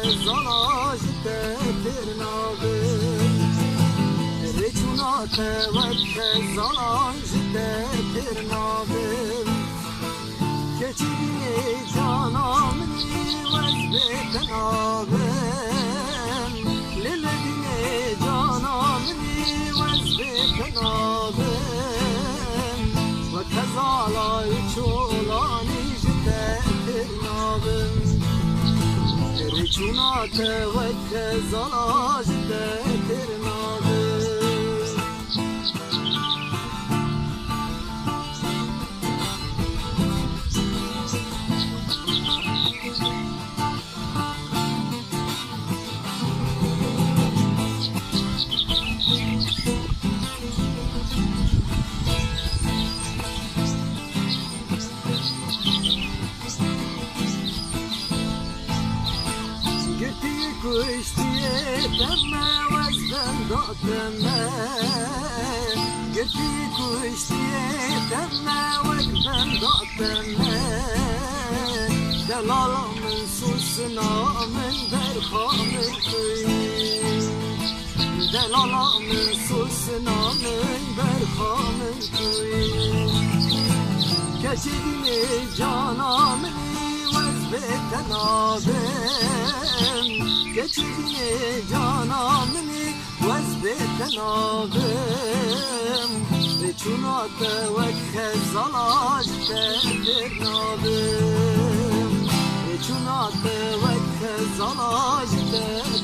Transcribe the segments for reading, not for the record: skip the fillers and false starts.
خزانا جده ترنابم رجونا تود خزانا جده ترنابم کچی جانا منی وز بتنابم للدین جانا منی وز بتنابم و کزالای چولانی جده ترنابم رجونا تود خزانا جده ترنابم کشتیه دمه وزن دادمه گرتی کشتیه دمه وزن دادمه دلالا من سوسنا من برخامن توی دلالا من سوسنا من برخامن توی کچی دینه جانا منی وز بتنابم کچی جانا منی وز بتنابم چونات وک خزالاج ترنابم چونات وک خزالاج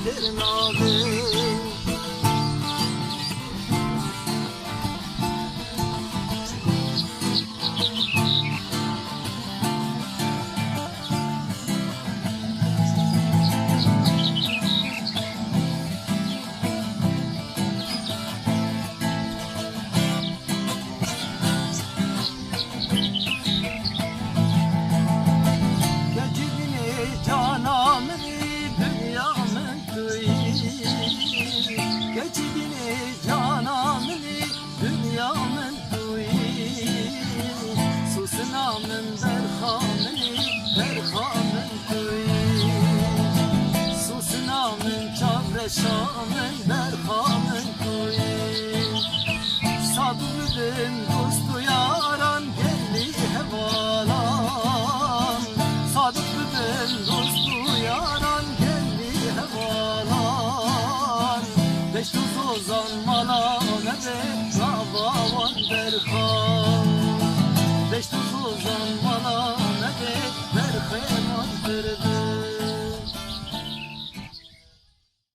ترنابم شامن در خامن کوی صادو بدن